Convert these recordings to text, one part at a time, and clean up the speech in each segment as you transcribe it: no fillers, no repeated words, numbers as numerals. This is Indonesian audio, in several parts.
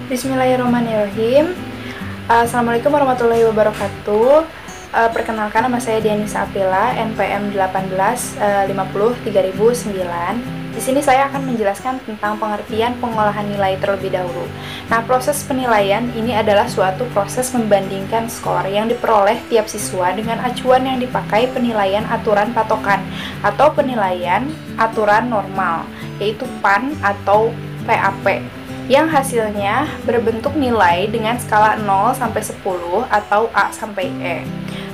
Bismillahirrahmanirrahim. Assalamualaikum warahmatullahi wabarakatuh. Perkenalkan, nama saya Dianisa Aprila, NPM 18503009. Di sini saya akan menjelaskan tentang pengertian pengolahan nilai terlebih dahulu. Nah, proses penilaian ini adalah suatu proses membandingkan skor yang diperoleh tiap siswa dengan acuan yang dipakai penilaian aturan patokan atau penilaian aturan normal, yaitu PAN atau PAP, yang hasilnya berbentuk nilai dengan skala 0 sampai 10 atau A sampai E.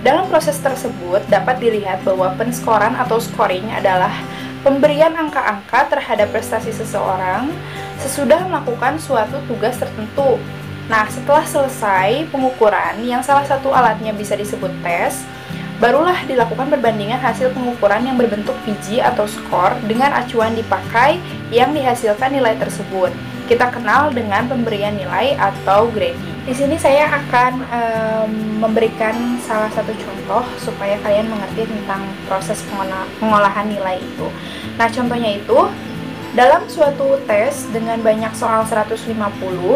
Dalam proses tersebut dapat dilihat bahwa penskoran atau scoring adalah pemberian angka-angka terhadap prestasi seseorang sesudah melakukan suatu tugas tertentu. Nah, setelah selesai pengukuran yang salah satu alatnya bisa disebut tes, barulah dilakukan perbandingan hasil pengukuran yang berbentuk biji atau skor dengan acuan dipakai yang dihasilkan nilai tersebut. Kita kenal dengan pemberian nilai atau grading. Di sini saya akan memberikan salah satu contoh supaya kalian mengerti tentang proses pengolahan nilai itu. Nah, contohnya itu dalam suatu tes dengan banyak soal 150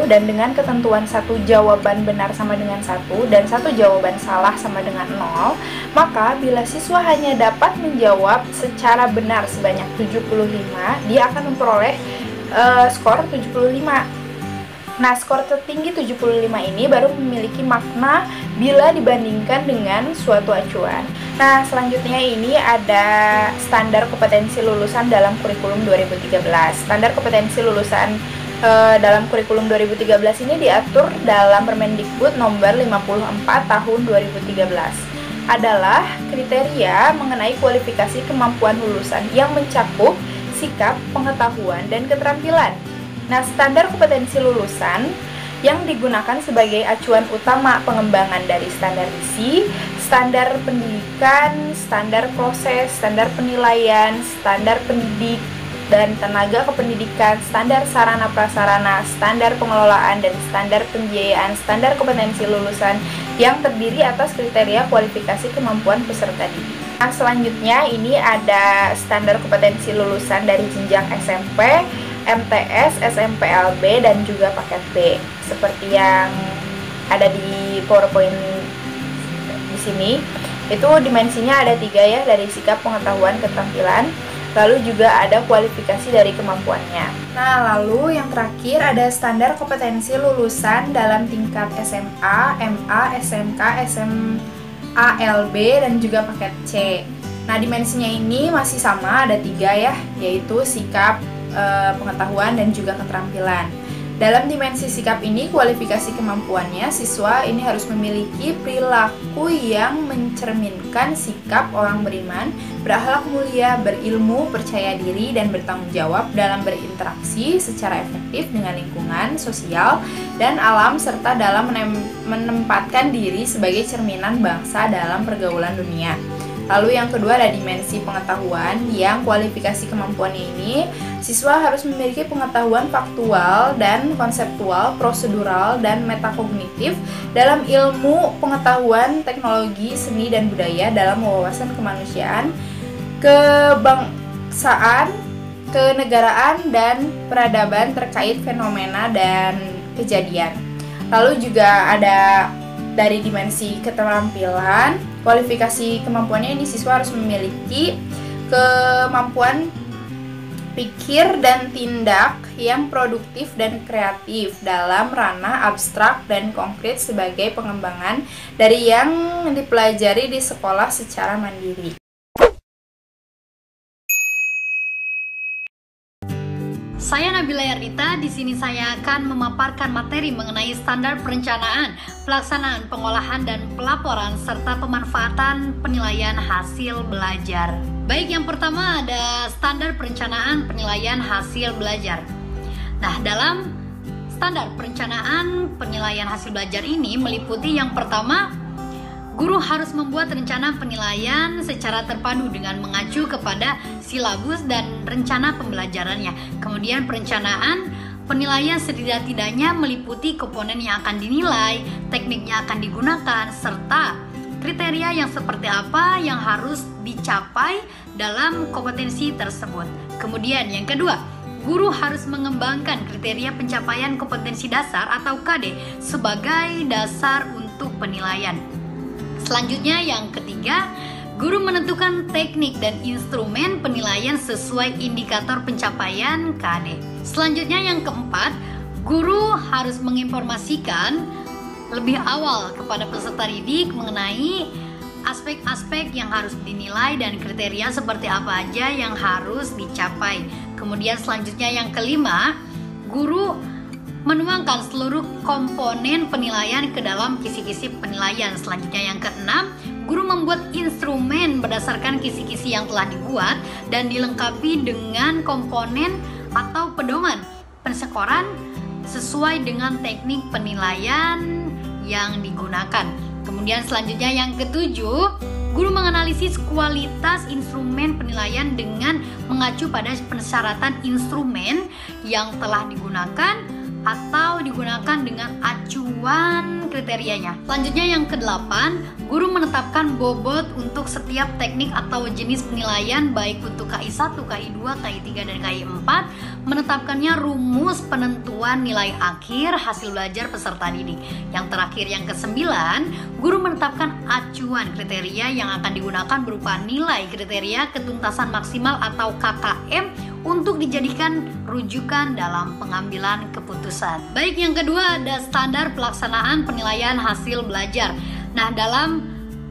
dan dengan ketentuan satu jawaban benar sama dengan 1 dan satu jawaban salah sama dengan 0, maka bila siswa hanya dapat menjawab secara benar sebanyak 75, dia akan memperoleh skor 75. Nah, skor tertinggi 75 ini baru memiliki makna bila dibandingkan dengan suatu acuan. Nah, selanjutnya ini ada standar kompetensi lulusan dalam kurikulum 2013. Standar kompetensi lulusan dalam kurikulum 2013 ini diatur dalam Permendikbud nomor 54 tahun 2013. Adalah kriteria mengenai kualifikasi kemampuan lulusan yang mencakup sikap, pengetahuan, dan keterampilan. Nah, standar kompetensi lulusan yang digunakan sebagai acuan utama pengembangan dari standar isi, standar pendidikan, standar proses, standar penilaian, standar pendidik dan tenaga kependidikan, standar sarana prasarana, standar pengelolaan, dan standar pembiayaan. Standar kompetensi lulusan yang terdiri atas kriteria kualifikasi kemampuan peserta didik. Nah, selanjutnya ini ada standar kompetensi lulusan dari jenjang SMP, MTS, SMPLB, dan juga paket B. Seperti yang ada di PowerPoint di sini, itu dimensinya ada 3 ya, dari sikap, pengetahuan, keterampilan. Lalu juga ada kualifikasi dari kemampuannya. Nah, lalu yang terakhir ada standar kompetensi lulusan dalam tingkat SMA, MA, SMK, SMALB, dan juga paket C. Nah, dimensinya ini masih sama, ada 3 ya, yaitu sikap, pengetahuan, dan juga keterampilan. Dalam dimensi sikap ini, kualifikasi kemampuannya, siswa ini harus memiliki perilaku yang mencerminkan sikap orang beriman, berakhlak mulia, berilmu, percaya diri, dan bertanggung jawab dalam berinteraksi secara efektif dengan lingkungan, sosial, dan alam, serta dalam menempatkan diri sebagai cerminan bangsa dalam pergaulan dunia. Lalu yang kedua ada dimensi pengetahuan, yang kualifikasi kemampuannya ini siswa harus memiliki pengetahuan faktual dan konseptual, prosedural, dan metakognitif dalam ilmu pengetahuan, teknologi, seni, dan budaya, dalam wawasan kemanusiaan, kebangsaan, kenegaraan, dan peradaban terkait fenomena dan kejadian. Lalu juga ada dari dimensi keterampilan, kualifikasi kemampuannya ini siswa harus memiliki kemampuan pikir dan tindak yang produktif dan kreatif dalam ranah abstrak dan konkret sebagai pengembangan dari yang dipelajari di sekolah secara mandiri. Saya Nabila Ernita. Di sini saya akan memaparkan materi mengenai standar perencanaan, pelaksanaan, pengolahan dan pelaporan serta pemanfaatan penilaian hasil belajar. Baik, yang pertama ada standar perencanaan penilaian hasil belajar. Nah, dalam standar perencanaan penilaian hasil belajar ini meliputi yang pertama, guru harus membuat rencana penilaian secara terpadu dengan mengacu kepada silabus dan rencana pembelajarannya. Kemudian perencanaan penilaian setidak-tidaknya meliputi komponen yang akan dinilai, teknik yang akan digunakan, serta kriteria yang seperti apa yang harus dicapai dalam kompetensi tersebut. Kemudian yang kedua, guru harus mengembangkan kriteria pencapaian kompetensi dasar atau KD sebagai dasar untuk penilaian. Selanjutnya yang ketiga, guru menentukan teknik dan instrumen penilaian sesuai indikator pencapaian KD. Selanjutnya yang keempat, guru harus menginformasikan lebih awal kepada peserta didik mengenai aspek-aspek yang harus dinilai dan kriteria seperti apa aja yang harus dicapai. Kemudian selanjutnya yang kelima, guru menuangkan seluruh komponen penilaian ke dalam kisi-kisi penilaian. Selanjutnya yang keenam, guru membuat instrumen berdasarkan kisi-kisi yang telah dibuat dan dilengkapi dengan komponen atau pedoman penskoran sesuai dengan teknik penilaian yang digunakan. Kemudian selanjutnya yang ketujuh, guru menganalisis kualitas instrumen penilaian dengan mengacu pada persyaratan instrumen yang telah digunakan atau digunakan dengan acuan kriterianya. Selanjutnya yang kedelapan, guru menetapkan bobot untuk setiap teknik atau jenis penilaian baik untuk KI 1, KI 2, KI 3, dan KI 4, menetapkannya rumus penentuan nilai akhir hasil belajar peserta didik. Yang terakhir yang kesembilan, guru menetapkan acuan kriteria yang akan digunakan berupa nilai kriteria ketuntasan maksimal atau KKM untuk dijadikan rujukan dalam pengambilan keputusan. Baik, yang kedua ada standar pelaksanaan penilaian hasil belajar. Nah, dalam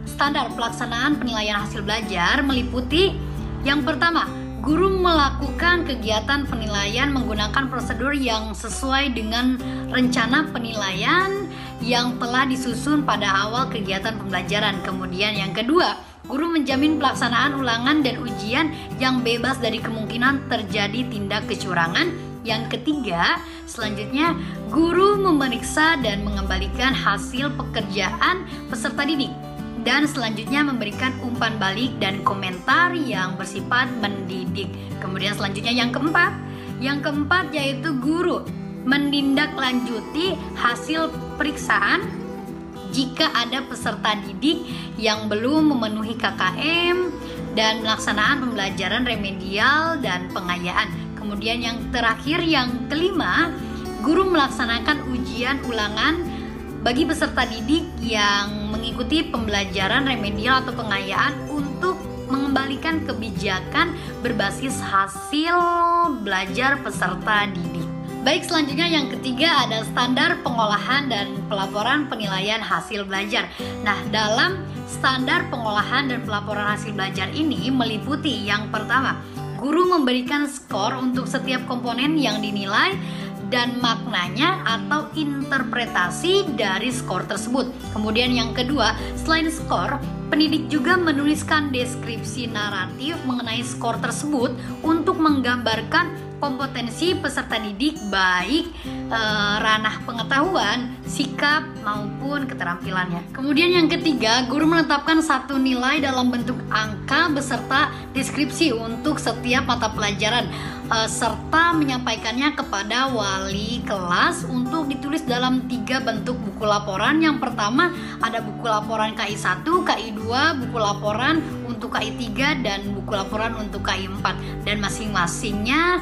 standar pelaksanaan penilaian hasil belajar meliputi yang pertama, guru melakukan kegiatan penilaian menggunakan prosedur yang sesuai dengan rencana penilaian yang telah disusun pada awal kegiatan pembelajaran. Kemudian yang kedua, guru menjamin pelaksanaan ulangan dan ujian yang bebas dari kemungkinan terjadi tindak kecurangan. Yang ketiga, selanjutnya guru memeriksa dan mengembalikan hasil pekerjaan peserta didik. Dan selanjutnya memberikan umpan balik dan komentar yang bersifat mendidik. Kemudian selanjutnya yang keempat yaitu guru menindaklanjuti hasil periksaan jika ada peserta didik yang belum memenuhi KKM dan pelaksanaan pembelajaran remedial dan pengayaan. Kemudian yang terakhir yang kelima, guru melaksanakan ujian ulangan bagi peserta didik yang mengikuti pembelajaran remedial atau pengayaan untuk mengembalikan kebijakan berbasis hasil belajar peserta didik. Baik, selanjutnya yang ketiga ada standar pengolahan dan pelaporan penilaian hasil belajar. Nah, dalam standar pengolahan dan pelaporan hasil belajar ini meliputi yang pertama, guru memberikan skor untuk setiap komponen yang dinilai dan maknanya atau interpretasi dari skor tersebut. Kemudian yang kedua, selain skor, pendidik juga menuliskan deskripsi naratif mengenai skor tersebut untuk menggambarkan kompetensi peserta didik baik ranah pengetahuan, sikap maupun keterampilannya. Kemudian yang ketiga, guru menetapkan satu nilai dalam bentuk angka beserta deskripsi untuk setiap mata pelajaran serta menyampaikannya kepada wali kelas untuk ditulis dalam 3 bentuk buku laporan. Yang pertama ada buku laporan KI 1, KI 2, buku laporan untuk KI 3 dan buku laporan untuk KI 4, dan masing-masingnya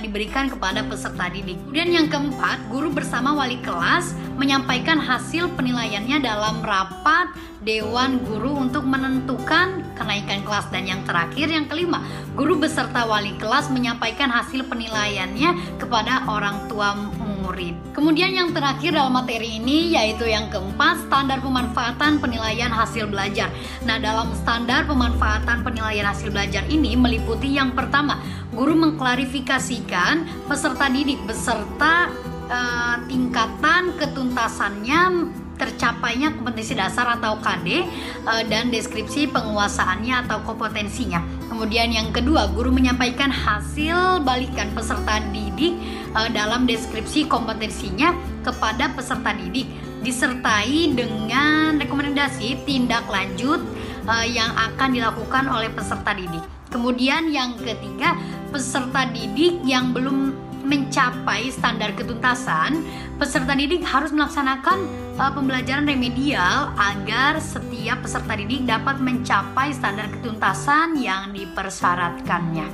diberikan kepada peserta didik. Kemudian yang keempat, guru bersama wali kelas menyampaikan hasil hasil penilaiannya dalam rapat Dewan Guru untuk menentukan kenaikan kelas. Dan yang terakhir, yang kelima, guru beserta wali kelas menyampaikan hasil penilaiannya kepada orang tua murid. Kemudian yang terakhir dalam materi ini yaitu yang keempat, standar pemanfaatan penilaian hasil belajar. Nah, dalam standar pemanfaatan penilaian hasil belajar ini meliputi yang pertama, guru mengklarifikasikan peserta didik beserta tingkatan ketuntasannya tercapainya kompetensi dasar atau KD dan deskripsi penguasaannya atau kompetensinya. Kemudian yang kedua, guru menyampaikan hasil balikan peserta didik dalam deskripsi kompetensinya kepada peserta didik, disertai dengan rekomendasi tindak lanjut yang akan dilakukan oleh peserta didik. Kemudian yang ketiga, peserta didik yang belum mencapai standar ketuntasan, peserta didik harus melaksanakan pembelajaran remedial agar setiap peserta didik dapat mencapai standar ketuntasan yang dipersyaratkannya.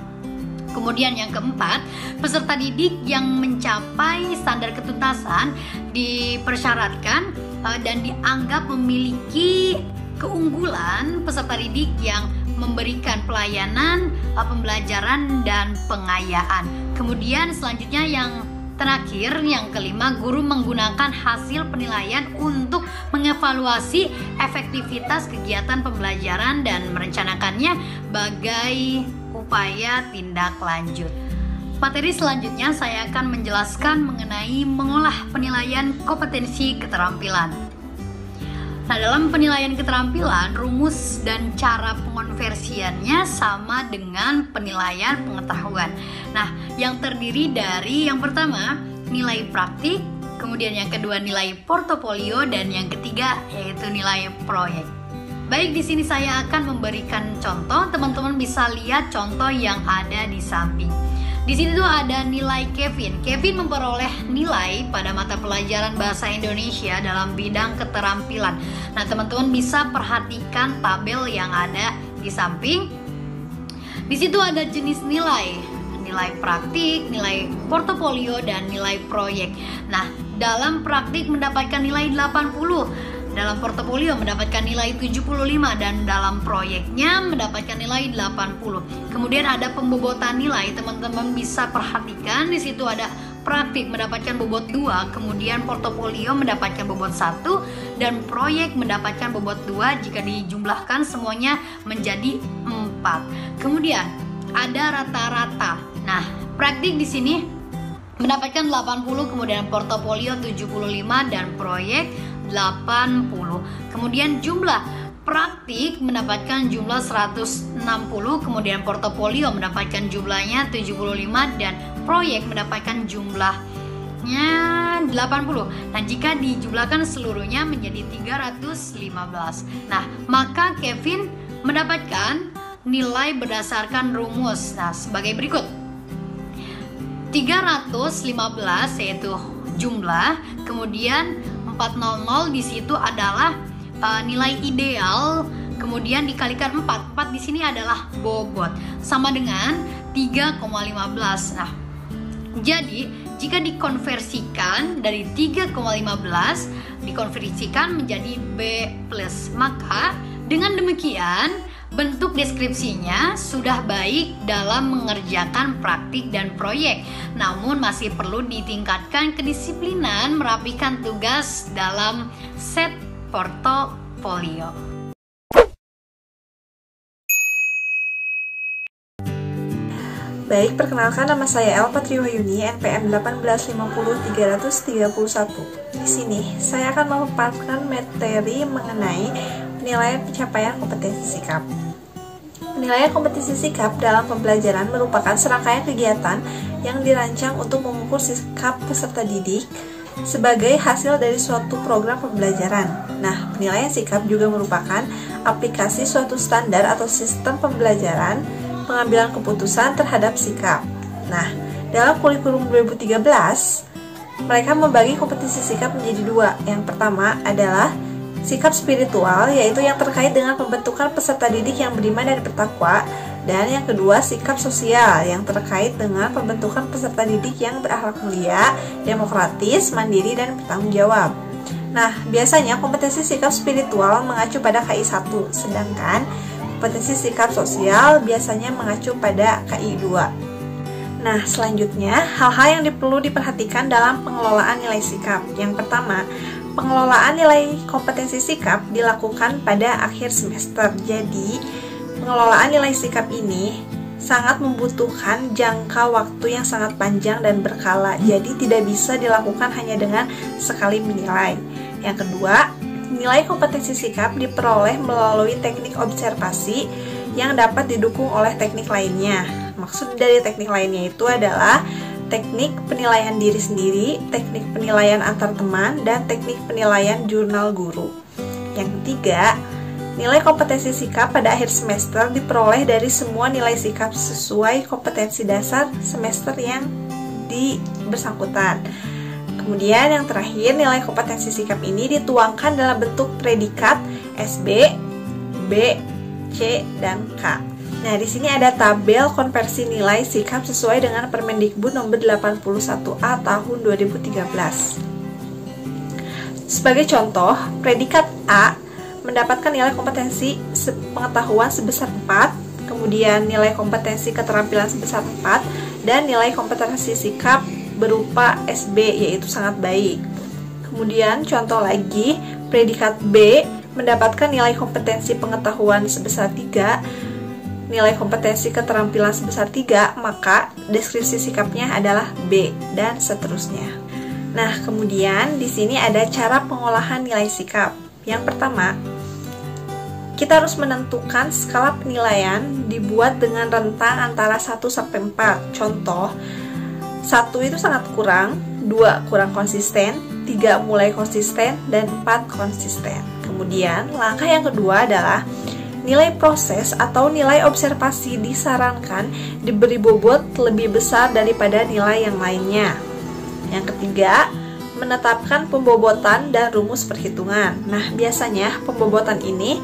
Kemudian yang keempat, peserta didik yang mencapai standar ketuntasan dipersyaratkan dan dianggap memiliki keunggulan peserta didik yang memberikan pelayanan, pembelajaran, dan pengayaan. Kemudian selanjutnya yang terakhir, yang kelima, guru menggunakan hasil penilaian untuk mengevaluasi efektivitas kegiatan pembelajaran dan merencanakannya bagai upaya tindak lanjut. Materi selanjutnya saya akan menjelaskan mengenai mengolah penilaian kompetensi keterampilan. Nah, dalam penilaian keterampilan, rumus dan cara pengonversiannya sama dengan penilaian pengetahuan. Nah, yang terdiri dari yang pertama, nilai praktik, kemudian yang kedua nilai portofolio, dan yang ketiga yaitu nilai proyek. Baik, di sini saya akan memberikan contoh, teman-teman bisa lihat contoh yang ada di samping. Di sini tuh ada nilai Kevin. Kevin memperoleh nilai pada mata pelajaran bahasa Indonesia dalam bidang keterampilan. Nah, teman-teman bisa perhatikan tabel yang ada di samping. Di situ ada jenis nilai, nilai praktik, nilai portofolio, dan nilai proyek. Nah, dalam praktik mendapatkan nilai 80. Dalam portofolio mendapatkan nilai 75 dan dalam proyeknya mendapatkan nilai 80. Kemudian ada pembobotan nilai, teman-teman bisa perhatikan di situ ada praktik mendapatkan bobot 2, kemudian portofolio mendapatkan bobot 1 dan proyek mendapatkan bobot 2 jika dijumlahkan semuanya menjadi 4. Kemudian ada rata-rata. Nah, praktik di sini mendapatkan 80, kemudian portofolio 75 dan proyek 80. Kemudian jumlah praktik mendapatkan jumlah 160, kemudian portofolio mendapatkan jumlahnya 75 dan proyek mendapatkan jumlahnya 80. Nah, jika dijumlahkan seluruhnya menjadi 315. Nah, maka Kevin mendapatkan nilai berdasarkan rumus. Nah, sebagai berikut. 315 yaitu jumlah, kemudian 400 di situ adalah nilai ideal, kemudian dikalikan 4. 4 di sini adalah bobot, sama dengan 3,15. Nah, jadi jika dikonversikan dari 3,15 dikonversikan menjadi B+, maka dengan demikian bentuk deskripsinya sudah baik dalam mengerjakan praktik dan proyek. Namun masih perlu ditingkatkan kedisiplinan merapikan tugas dalam set portofolio. Baik, perkenalkan nama saya Elpa Triwayuni, NPM 1850331. Di sini saya akan memaparkan materi mengenai penilaian pencapaian kompetensi sikap. Penilaian kompetensi sikap dalam pembelajaran merupakan serangkaian kegiatan yang dirancang untuk mengukur sikap peserta didik sebagai hasil dari suatu program pembelajaran. Nah, penilaian sikap juga merupakan aplikasi suatu standar atau sistem pembelajaran pengambilan keputusan terhadap sikap. Nah, dalam kurikulum 2013, mereka membagi kompetensi sikap menjadi dua. Yang pertama adalah sikap spiritual, yaitu yang terkait dengan pembentukan peserta didik yang beriman dan bertakwa. Dan yang kedua, sikap sosial, yang terkait dengan pembentukan peserta didik yang berakhlak mulia, demokratis, mandiri, dan bertanggung jawab. Nah, biasanya kompetensi sikap spiritual mengacu pada KI 1, sedangkan kompetensi sikap sosial biasanya mengacu pada KI 2. Nah, selanjutnya, hal-hal yang perlu diperhatikan dalam pengelolaan nilai sikap. Yang pertama, pengelolaan nilai kompetensi sikap dilakukan pada akhir semester. Jadi, pengelolaan nilai sikap ini sangat membutuhkan jangka waktu yang sangat panjang dan berkala. Jadi tidak bisa dilakukan hanya dengan sekali menilai. Yang kedua, nilai kompetensi sikap diperoleh melalui teknik observasi yang dapat didukung oleh teknik lainnya. Maksud dari teknik lainnya itu adalah teknik penilaian diri sendiri, teknik penilaian antar teman, dan teknik penilaian jurnal guru. Yang ketiga, nilai kompetensi sikap pada akhir semester diperoleh dari semua nilai sikap sesuai kompetensi dasar semester yang bersangkutan. Kemudian yang terakhir, nilai kompetensi sikap ini dituangkan dalam bentuk predikat SB, B, C, dan K. Nah, di sini ada tabel konversi nilai sikap sesuai dengan Permendikbud nomor 81A tahun 2013. Sebagai contoh, predikat A mendapatkan nilai kompetensi pengetahuan sebesar 4, kemudian nilai kompetensi keterampilan sebesar 4, dan nilai kompetensi sikap berupa SB, yaitu sangat baik. Kemudian contoh lagi, predikat B mendapatkan nilai kompetensi pengetahuan sebesar 3, nilai kompetensi keterampilan sebesar 3, maka deskripsi sikapnya adalah B, dan seterusnya. Nah, kemudian di sini ada cara pengolahan nilai sikap. Yang pertama, kita harus menentukan skala penilaian dibuat dengan rentang antara 1 sampai 4. Contoh, 1 itu sangat kurang, 2 kurang konsisten, 3 mulai konsisten, dan 4 konsisten. Kemudian, langkah yang kedua adalah nilai proses atau nilai observasi disarankan diberi bobot lebih besar daripada nilai yang lainnya. Yang ketiga, menetapkan pembobotan dan rumus perhitungan. Nah, biasanya pembobotan ini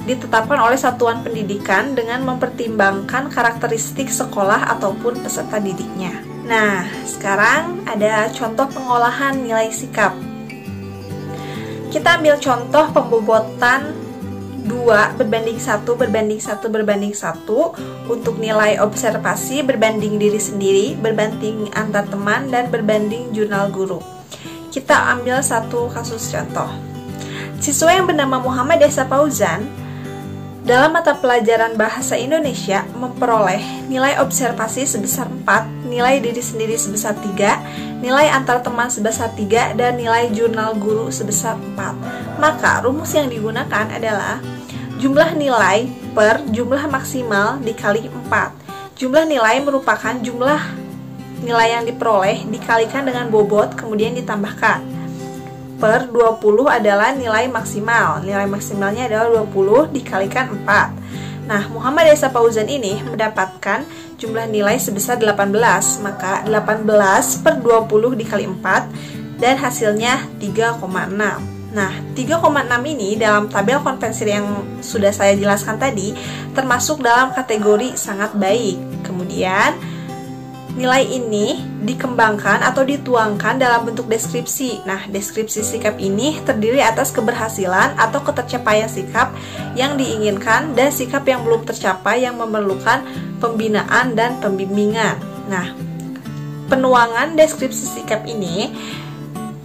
ditetapkan oleh satuan pendidikan dengan mempertimbangkan karakteristik sekolah ataupun peserta didiknya. Nah, sekarang ada contoh pengolahan nilai sikap. Kita ambil contoh pembobotan 2 berbanding 1 berbanding 1 berbanding 1 untuk nilai observasi berbanding diri sendiri, berbanding antar teman, dan berbanding jurnal guru. Kita ambil satu kasus contoh. Siswa yang bernama Muhammad Esa Fauzan dalam mata pelajaran Bahasa Indonesia memperoleh nilai observasi sebesar 4, nilai diri sendiri sebesar 3, nilai antar teman sebesar 3, dan nilai jurnal guru sebesar 4. Maka rumus yang digunakan adalah jumlah nilai per jumlah maksimal dikali 4. Jumlah nilai merupakan jumlah nilai yang diperoleh dikalikan dengan bobot kemudian ditambahkan. Per 20 adalah nilai maksimal. Nilai maksimalnya adalah 20 dikalikan 4. Nah, Muhammad Esa Fauzan ini mendapatkan jumlah nilai sebesar 18. Maka 18 per 20 dikali 4 dan hasilnya 3,6. Nah, 3,6 ini dalam tabel konvensi yang sudah saya jelaskan tadi termasuk dalam kategori sangat baik. Kemudian nilai ini dikembangkan atau dituangkan dalam bentuk deskripsi. Nah, deskripsi sikap ini terdiri atas keberhasilan atau ketercapaian sikap yang diinginkan dan sikap yang belum tercapai yang memerlukan pembinaan dan pembimbingan. Nah, penuangan deskripsi sikap ini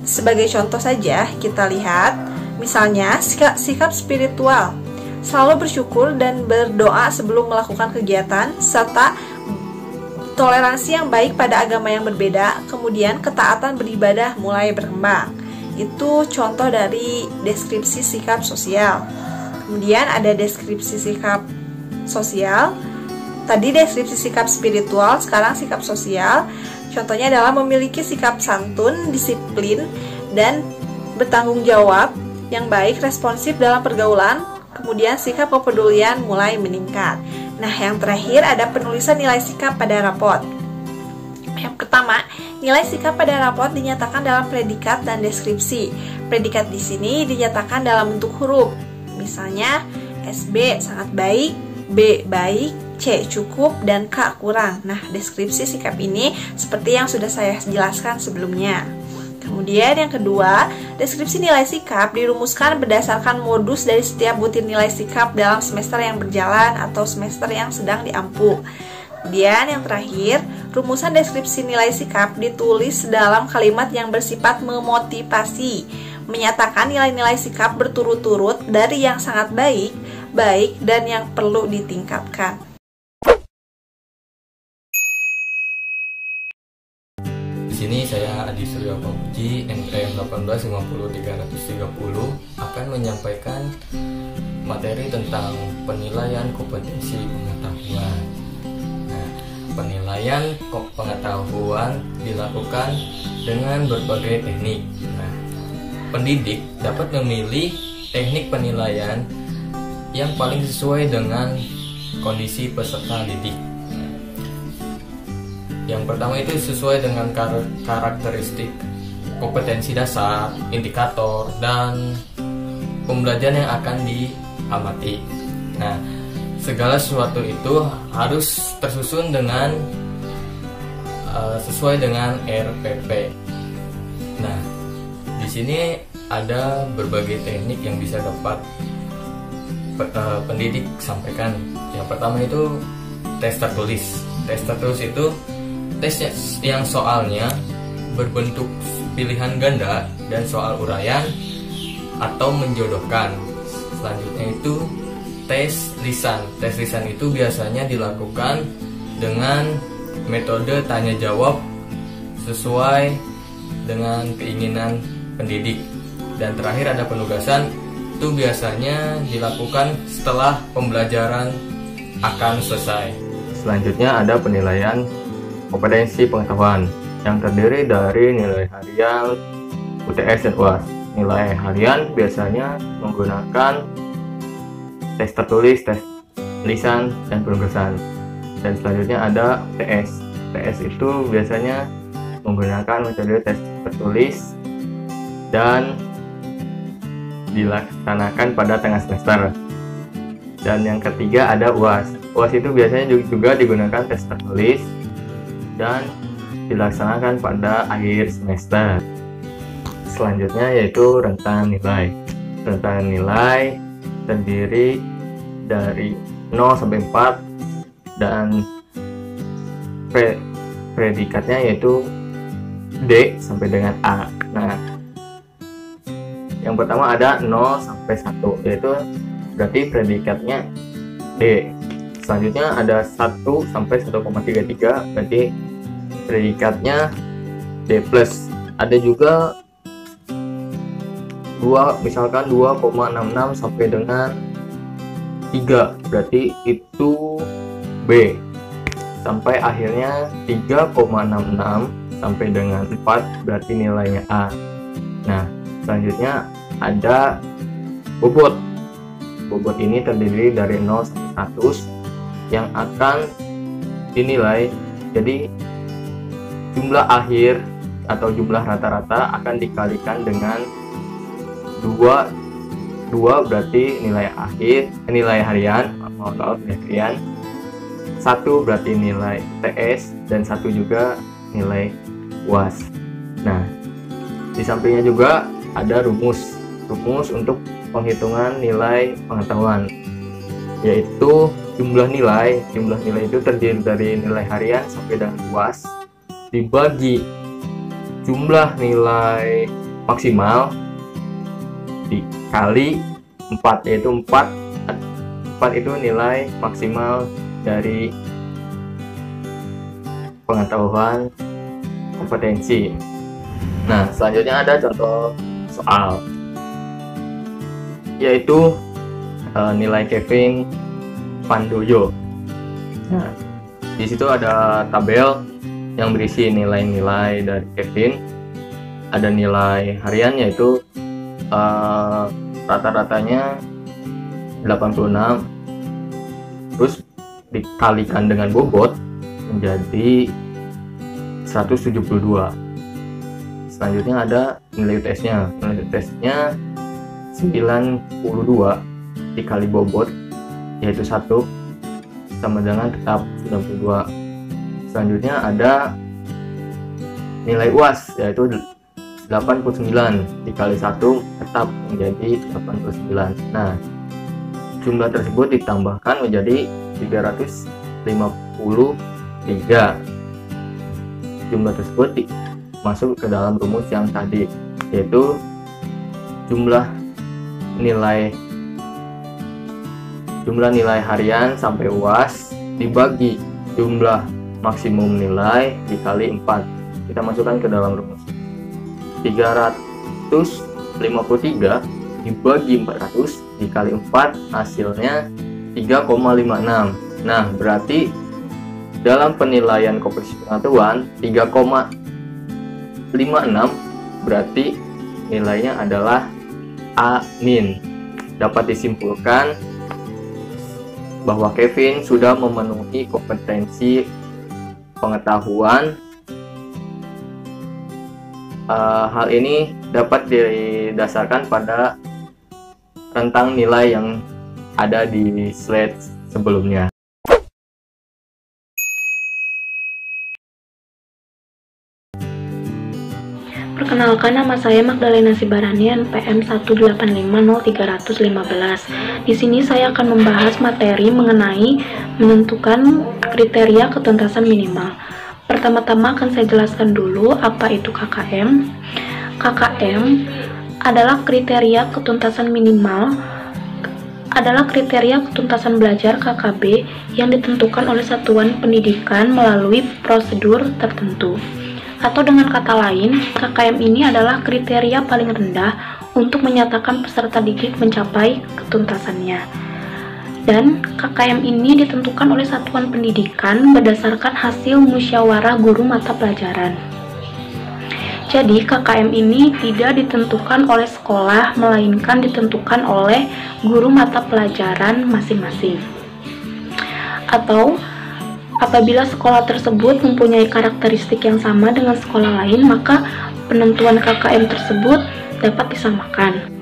sebagai contoh saja kita lihat, misalnya sikap spiritual, selalu bersyukur dan berdoa sebelum melakukan kegiatan, serta toleransi yang baik pada agama yang berbeda, kemudian ketaatan beribadah mulai berkembang. Itu contoh dari deskripsi sikap sosial. Kemudian ada deskripsi sikap sosial. Tadi deskripsi sikap spiritual, sekarang sikap sosial. Contohnya adalah memiliki sikap santun, disiplin, dan bertanggung jawab yang baik, responsif dalam pergaulan. Kemudian sikap kepedulian mulai meningkat. Nah, yang terakhir ada penulisan nilai sikap pada raport. Yang pertama, nilai sikap pada raport dinyatakan dalam predikat dan deskripsi. Predikat di sini dinyatakan dalam bentuk huruf. Misalnya, SB sangat baik, B baik, C cukup, dan K kurang. Nah, deskripsi sikap ini seperti yang sudah saya jelaskan sebelumnya. Kemudian yang kedua, deskripsi nilai sikap dirumuskan berdasarkan modus dari setiap butir nilai sikap dalam semester yang berjalan atau semester yang sedang diampu. Kemudian yang terakhir, rumusan deskripsi nilai sikap ditulis dalam kalimat yang bersifat memotivasi, menyatakan nilai-nilai sikap berturut-turut dari yang sangat baik, dan yang perlu ditingkatkan. Di sini saya Adi Suryo Pamuji, NPM 1850330 akan menyampaikan materi tentang penilaian kompetensi pengetahuan. Nah, penilaian pengetahuan dilakukan dengan berbagai teknik. Nah, pendidik dapat memilih teknik penilaian yang paling sesuai dengan kondisi peserta didik. Yang pertama itu sesuai dengan karakteristik kompetensi dasar, indikator, dan pembelajaran yang akan diamati. Nah, segala sesuatu itu harus tersusun dengan sesuai dengan RPP. Nah, di sini ada berbagai teknik yang bisa dapat pendidik sampaikan. Yang pertama itu tes tertulis. Tes tertulis itu tes yang soalnya berbentuk pilihan ganda dan soal uraian atau menjodohkan. Selanjutnya itu tes lisan. Tes lisan itu biasanya dilakukan dengan metode tanya jawab sesuai dengan keinginan pendidik. Dan terakhir ada penugasan, itu biasanya dilakukan setelah pembelajaran akan selesai. Selanjutnya ada penilaian kompetensi pengetahuan yang terdiri dari nilai harian, UTS, dan UAS. Nilai harian biasanya menggunakan tes tertulis, tes lisan, dan penugasan. Dan selanjutnya ada UTS. UTS itu biasanya menggunakan metode tes tertulis dan dilaksanakan pada tengah semester. Dan yang ketiga ada UAS. UAS itu biasanya juga digunakan tes tertulis dan dilaksanakan pada akhir semester. Selanjutnya yaitu rentang nilai. Rentang nilai terdiri dari 0 sampai 4 dan predikatnya yaitu D sampai dengan A. Nah, yang pertama ada 0 sampai 1, yaitu berarti predikatnya D. Selanjutnya ada 1 sampai 1,33, berarti predikatnya D+. Ada juga misalkan 2,66 sampai dengan 3, berarti itu B. Sampai akhirnya 3,66 sampai dengan 4, berarti nilainya A. Nah, selanjutnya ada bobot. Bobot ini terdiri dari 0 sampai 100 yang akan dinilai. Jadi jumlah akhir atau jumlah rata-rata akan dikalikan dengan 2 berarti nilai akhir, nilai harian, nilai harian. 1 berarti nilai TS dan 1 juga nilai UAS. Nah, di sampingnya juga ada rumus untuk penghitungan nilai pengetahuan, yaitu jumlah nilai itu terdiri dari nilai harian sampai dengan UAS dibagi jumlah nilai maksimal dikali 4, yaitu 4 itu nilai maksimal dari pengetahuan kompetensi. Nah, selanjutnya ada contoh soal, yaitu nilai Kevin Pandoyo. Nah, di situ ada tabel yang berisi nilai-nilai dari Kevin. Ada nilai harian, yaitu rata-ratanya 86, terus dikalikan dengan bobot menjadi 172. Selanjutnya ada nilai UTS-nya. Nilai UTS-nya 92 dikali bobot, yaitu 1, sama dengan tetap 92. Selanjutnya ada nilai UAS, yaitu 89 dikali 1 tetap menjadi 89. Nah, jumlah tersebut ditambahkan menjadi 353. Jumlah tersebut masuk ke dalam rumus yang tadi, yaitu jumlah nilai harian sampai UAS dibagi jumlah maksimum nilai dikali 4. Kita masukkan ke dalam rumus. 353 dibagi 400 dikali 4 hasilnya 3,56. Nah, berarti dalam penilaian kompetensi pengetahuan 3,56 berarti nilainya adalah A-. Dapat disimpulkan bahwa Kevin sudah memenuhi kompetensi pengetahuan. Hal ini dapat didasarkan pada rentang nilai yang ada di slide sebelumnya. Perkenalkan, nama saya Magdalena Sibaranian, PM 1850315. Di sini saya akan membahas materi mengenai menentukan kriteria ketuntasan minimal. Pertama-tama akan saya jelaskan dulu apa itu KKM. KKM adalah kriteria ketuntasan minimal, adalah kriteria ketuntasan belajar KKB yang ditentukan oleh satuan pendidikan melalui prosedur tertentu. Atau dengan kata lain, KKM ini adalah kriteria paling rendah untuk menyatakan peserta didik mencapai ketuntasannya. Dan KKM ini ditentukan oleh satuan pendidikan berdasarkan hasil musyawarah guru mata pelajaran. Jadi KKM ini tidak ditentukan oleh sekolah, melainkan ditentukan oleh guru mata pelajaran masing-masing. Atau apabila sekolah tersebut mempunyai karakteristik yang sama dengan sekolah lain, maka penentuan KKM tersebut dapat disamakan.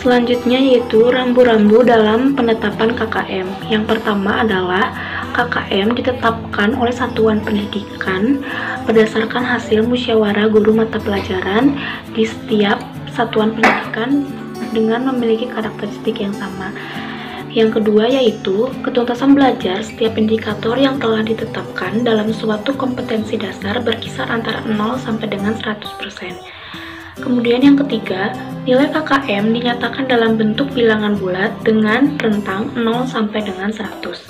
Selanjutnya yaitu rambu-rambu dalam penetapan KKM. Yang pertama adalah KKM ditetapkan oleh satuan pendidikan berdasarkan hasil musyawarah guru mata pelajaran di setiap satuan pendidikan dengan memiliki karakteristik yang sama. Yang kedua yaitu ketuntasan belajar setiap indikator yang telah ditetapkan dalam suatu kompetensi dasar berkisar antara 0 sampai dengan 100%. Kemudian yang ketiga, nilai KKM dinyatakan dalam bentuk bilangan bulat dengan rentang 0 sampai dengan 100.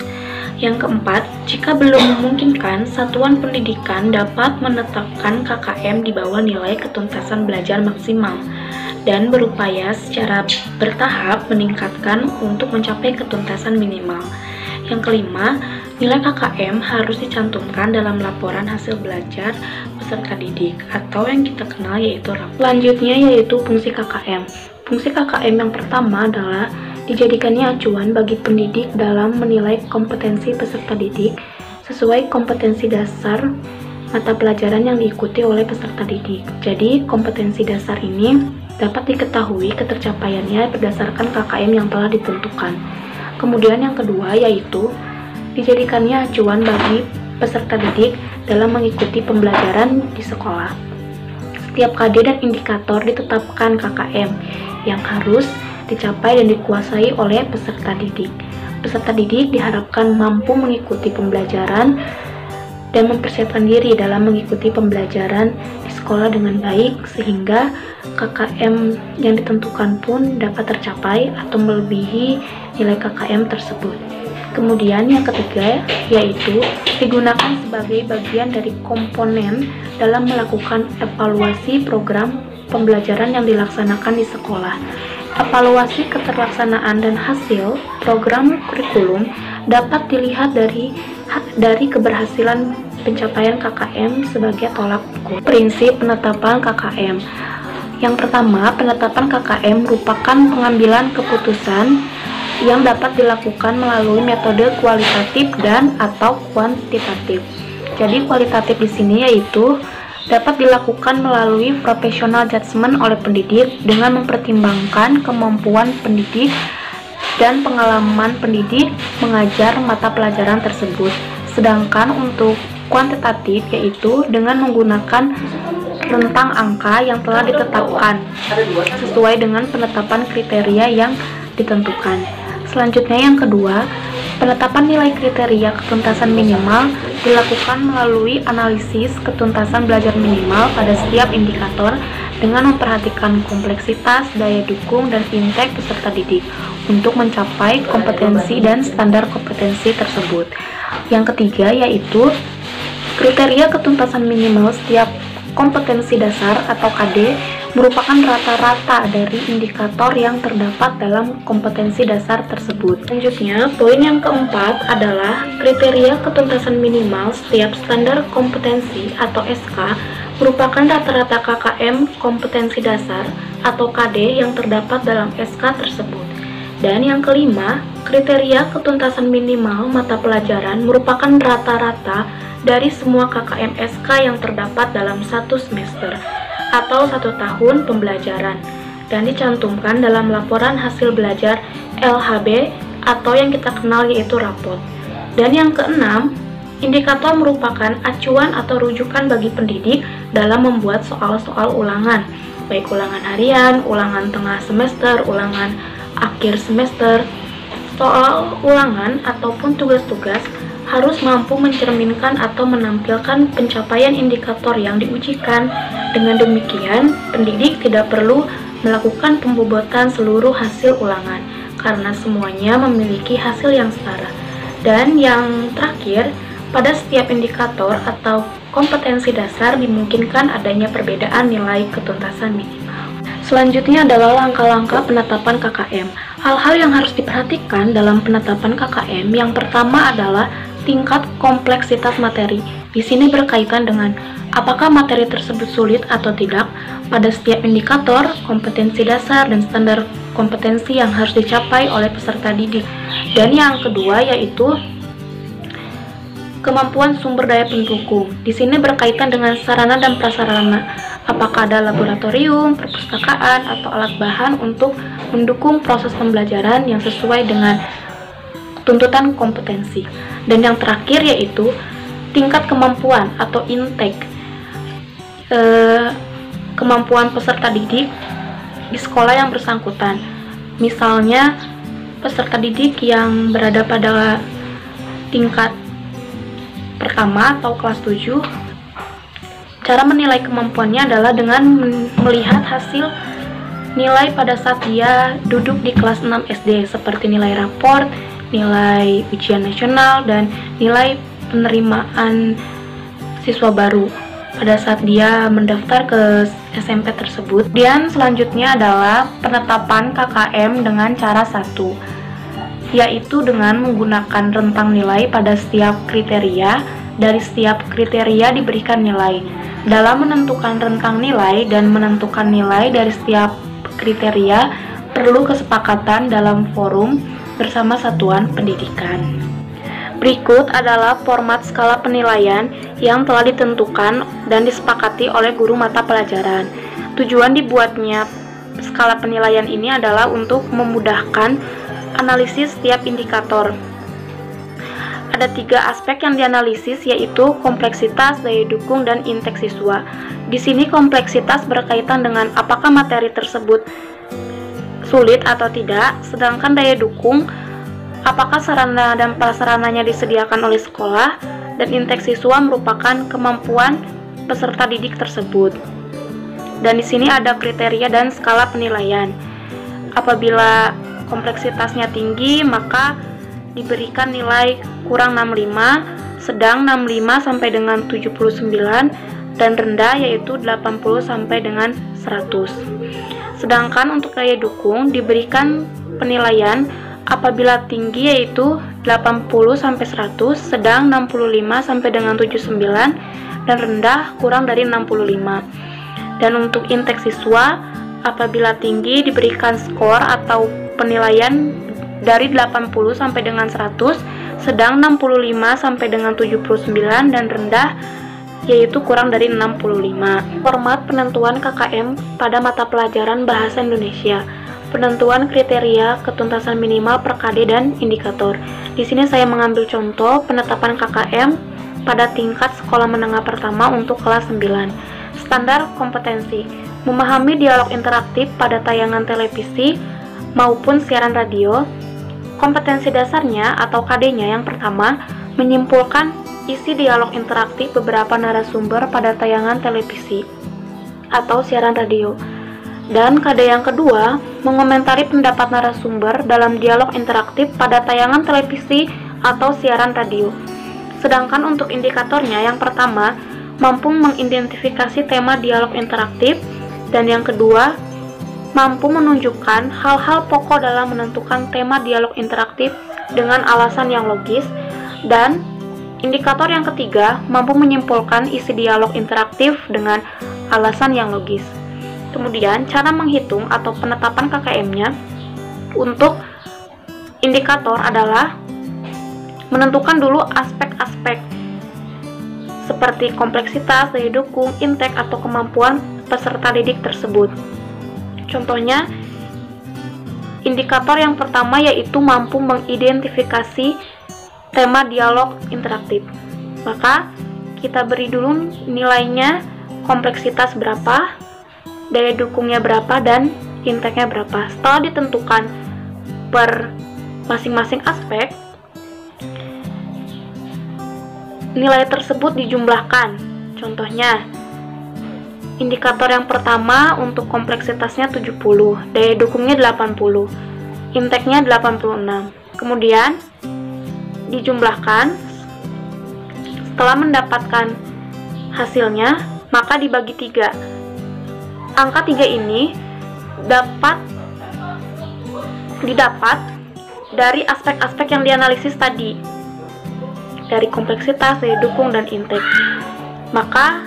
Yang keempat, jika belum memungkinkan, satuan pendidikan dapat menetapkan KKM di bawah nilai ketuntasan belajar maksimal dan berupaya secara bertahap meningkatkan untuk mencapai ketuntasan minimal. Yang kelima, nilai KKM harus dicantumkan dalam laporan hasil belajar peserta didik atau yang kita kenal yaitu rapor. Selanjutnya yaitu fungsi KKM. Fungsi KKM yang pertama adalah dijadikannya acuan bagi pendidik dalam menilai kompetensi peserta didik sesuai kompetensi dasar mata pelajaran yang diikuti oleh peserta didik. Jadi kompetensi dasar ini dapat diketahui ketercapaiannya berdasarkan KKM yang telah ditentukan. Kemudian yang kedua yaitu dijadikannya acuan bagi peserta didik dalam mengikuti pembelajaran di sekolah. Setiap KD dan indikator ditetapkan KKM yang harus dicapai dan dikuasai oleh peserta didik. Peserta didik diharapkan mampu mengikuti pembelajaran dan mempersiapkan diri dalam mengikuti pembelajaran di sekolah dengan baik sehingga KKM yang ditentukan pun dapat tercapai atau melebihi nilai KKM tersebut. Kemudian yang ketiga yaitu digunakan sebagai bagian dari komponen dalam melakukan evaluasi program pembelajaran yang dilaksanakan di sekolah. Evaluasi keterlaksanaan dan hasil program kurikulum dapat dilihat dari keberhasilan pencapaian KKM sebagai tolak ukur. Prinsip penetapan KKM. Yang pertama, penetapan KKM merupakan pengambilan keputusan yang dapat dilakukan melalui metode kualitatif dan atau kuantitatif. Jadi kualitatif di sini yaitu dapat dilakukan melalui professional judgment oleh pendidik dengan mempertimbangkan kemampuan pendidik dan pengalaman pendidik mengajar mata pelajaran tersebut. Sedangkan untuk kuantitatif, yaitu dengan menggunakan rentang angka yang telah ditetapkan sesuai dengan penetapan kriteria yang ditentukan. Selanjutnya yang kedua, penetapan nilai kriteria ketuntasan minimal dilakukan melalui analisis ketuntasan belajar minimal pada setiap indikator dengan memperhatikan kompleksitas, daya dukung, dan intek peserta didik untuk mencapai kompetensi dan standar kompetensi tersebut. Yang ketiga yaitu kriteria ketuntasan minimal setiap kompetensi dasar atau KD merupakan rata-rata dari indikator yang terdapat dalam kompetensi dasar tersebut. Selanjutnya, poin yang keempat adalah kriteria ketuntasan minimal setiap standar kompetensi atau SK merupakan rata-rata KKM kompetensi dasar atau KD yang terdapat dalam SK tersebut. Dan yang kelima, kriteria ketuntasan minimal mata pelajaran merupakan rata-rata dari semua KKM SK yang terdapat dalam satu semester atau 1 tahun pembelajaran dan dicantumkan dalam laporan hasil belajar LHB atau yang kita kenal yaitu rapot. Dan yang keenam, indikator merupakan acuan atau rujukan bagi pendidik dalam membuat soal-soal ulangan, baik ulangan harian, ulangan tengah semester, ulangan akhir semester. Soal ulangan ataupun tugas-tugas harus mampu mencerminkan atau menampilkan pencapaian indikator yang diujikan. Dengan demikian, pendidik tidak perlu melakukan pembobotan seluruh hasil ulangan karena semuanya memiliki hasil yang setara. Dan yang terakhir, pada setiap indikator atau kompetensi dasar dimungkinkan adanya perbedaan nilai ketuntasan minimal. Selanjutnya adalah langkah-langkah penetapan KKM. Hal-hal yang harus diperhatikan dalam penetapan KKM yang pertama adalah tingkat kompleksitas materi. Di sini berkaitan dengan apakah materi tersebut sulit atau tidak pada setiap indikator, kompetensi dasar, dan standar kompetensi yang harus dicapai oleh peserta didik. Dan yang kedua yaitu kemampuan sumber daya pendukung. Di sini berkaitan dengan sarana dan prasarana. Apakah ada laboratorium, perpustakaan, atau alat bahan untuk mendukung proses pembelajaran yang sesuai dengan tuntutan kompetensi. Dan yang terakhir yaitu tingkat kemampuan atau intake, kemampuan peserta didik di sekolah yang bersangkutan. Misalnya peserta didik yang berada pada tingkat pertama atau kelas 7, cara menilai kemampuannya adalah dengan melihat hasil nilai pada saat dia duduk di kelas 6 SD seperti nilai raport, nilai ujian nasional, dan nilai penerimaan siswa baru pada saat dia mendaftar ke SMP tersebut. Dan selanjutnya adalah penetapan KKM dengan cara 1, yaitu dengan menggunakan rentang nilai pada setiap kriteria. Dari setiap kriteria diberikan nilai. Dalam menentukan rentang nilai dan menentukan nilai dari setiap kriteria perlu kesepakatan dalam forum bersama satuan pendidikan. Berikut adalah format skala penilaian yang telah ditentukan dan disepakati oleh guru mata pelajaran. Tujuan dibuatnya skala penilaian ini adalah untuk memudahkan analisis setiap indikator. Ada 3 aspek yang dianalisis, yaitu kompleksitas, daya dukung, dan intek siswa. Di sini kompleksitas berkaitan dengan apakah materi tersebut sulit atau tidak, sedangkan daya dukung apakah sarana dan prasarananya disediakan oleh sekolah, dan intek siswa merupakan kemampuan peserta didik tersebut. Dan di sini ada kriteria dan skala penilaian. Apabila kompleksitasnya tinggi, maka diberikan nilai kurang 65, sedang 65 sampai dengan 79, dan rendah yaitu 80 sampai dengan 100. Sedangkan untuk daya dukung diberikan penilaian apabila tinggi yaitu 80 sampai 100, sedang 65 sampai dengan 79, dan rendah kurang dari 65. Dan untuk intek siswa apabila tinggi diberikan skor atau penilaian dari 80 sampai dengan 100, sedang 65 sampai dengan 79, dan rendah yaitu kurang dari 65. Format penentuan KKM pada mata pelajaran Bahasa Indonesia. Penentuan kriteria ketuntasan minimal per KD dan indikator. Di sini saya mengambil contoh penetapan KKM pada tingkat sekolah menengah pertama untuk kelas 9. Standar kompetensi: memahami dialog interaktif pada tayangan televisi maupun siaran radio. Kompetensi dasarnya atau KD-nya yang pertama, menyimpulkan isi dialog interaktif beberapa narasumber pada tayangan televisi atau siaran radio. Dan KD yang kedua, mengomentari pendapat narasumber dalam dialog interaktif pada tayangan televisi atau siaran radio. Sedangkan untuk indikatornya, yang pertama, mampu mengidentifikasi tema dialog interaktif, dan yang kedua, mampu menunjukkan hal-hal pokok dalam menentukan tema dialog interaktif dengan alasan yang logis, dan indikator yang ketiga, mampu menyimpulkan isi dialog interaktif dengan alasan yang logis. Kemudian, cara menghitung atau penetapan KKM-nya untuk indikator adalah menentukan dulu aspek-aspek seperti kompleksitas, daya dukung, intek, atau kemampuan peserta didik tersebut. Contohnya, indikator yang pertama yaitu mampu mengidentifikasi tema dialog interaktif. Maka, kita beri dulu nilainya, kompleksitas berapa, daya dukungnya berapa, dan inteknya berapa. Setelah ditentukan per masing-masing aspek, nilai tersebut dijumlahkan. Contohnya, indikator yang pertama untuk kompleksitasnya 70, daya dukungnya 80, inteknya 86. Kemudian dijumlahkan. Setelah mendapatkan hasilnya, maka dibagi 3. Angka 3 ini didapat dari aspek-aspek yang dianalisis tadi, dari kompleksitas, daya dukung, dan intek. Maka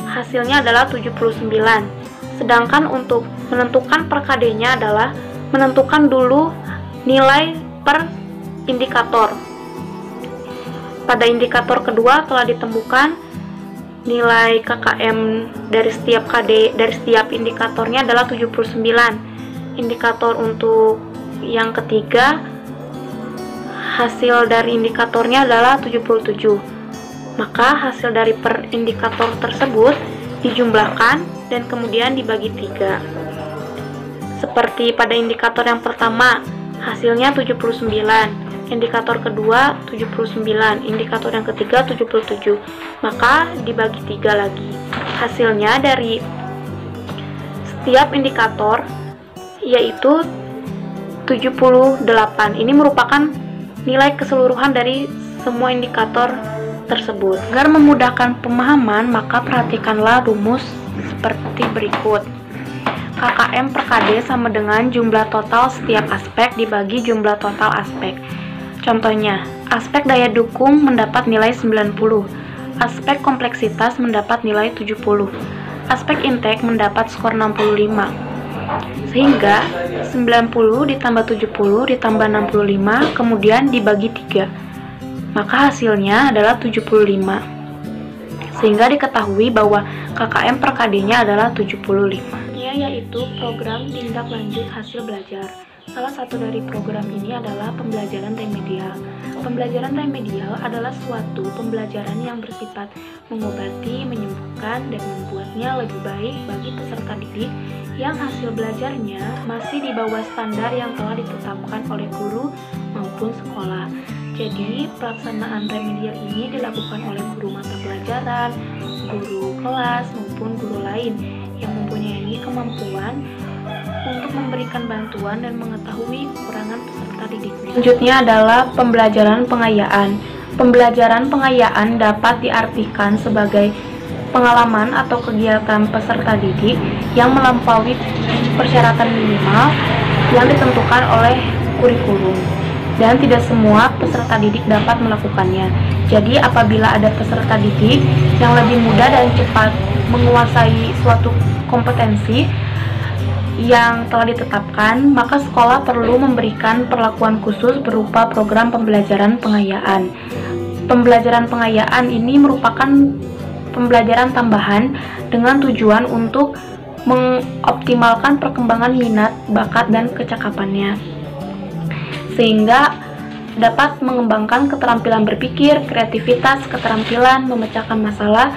hasilnya adalah 79. Sedangkan untuk menentukan per KD-nya adalah menentukan dulu nilai per indikator. Pada indikator kedua telah ditemukan nilai KKM dari setiap KD, dari setiap indikatornya adalah 79. Indikator untuk yang ketiga, hasil dari indikatornya adalah 77. Maka hasil dari per indikator tersebut dijumlahkan dan kemudian dibagi 3. Seperti pada indikator yang pertama, hasilnya 79. Indikator kedua 79, indikator yang ketiga 77. Maka dibagi 3 lagi. Hasilnya dari setiap indikator yaitu 78. Ini merupakan nilai keseluruhan dari semua indikator tersebut. Agar memudahkan pemahaman, maka perhatikanlah rumus seperti berikut. KKM per KD sama dengan jumlah total setiap aspek dibagi jumlah total aspek. Contohnya, aspek daya dukung mendapat nilai 90, aspek kompleksitas mendapat nilai 70, aspek intek mendapat skor 65. Sehingga 90 ditambah 70 ditambah 65 kemudian dibagi 3. Maka hasilnya adalah 75. Sehingga diketahui bahwa KKM per KD-nya adalah 75. Yaitu program tindak lanjut hasil belajar. Salah satu dari program ini adalah pembelajaran remedial. Pembelajaran remedial adalah suatu pembelajaran yang bersifat mengobati, menyembuhkan, dan membuatnya lebih baik bagi peserta didik yang hasil belajarnya masih di bawah standar yang telah ditetapkan oleh guru maupun sekolah. Jadi, pelaksanaan remedial ini dilakukan oleh guru mata pelajaran, guru kelas, maupun guru lain yang mempunyai kemampuan untuk memberikan bantuan dan mengetahui kekurangan peserta didiknya. Selanjutnya adalah pembelajaran pengayaan. Pembelajaran pengayaan dapat diartikan sebagai pengalaman atau kegiatan peserta didik yang melampaui persyaratan minimal yang ditentukan oleh kurikulum, dan tidak semua peserta didik dapat melakukannya. Jadi apabila ada peserta didik yang lebih mudah dan cepat menguasai suatu kompetensi yang telah ditetapkan, maka sekolah perlu memberikan perlakuan khusus berupa program pembelajaran pengayaan. Pembelajaran pengayaan ini merupakan pembelajaran tambahan dengan tujuan untuk mengoptimalkan perkembangan minat, bakat, dan kecakapannya. Sehingga dapat mengembangkan keterampilan berpikir, kreativitas, keterampilan memecahkan masalah,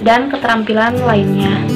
dan keterampilan lainnya.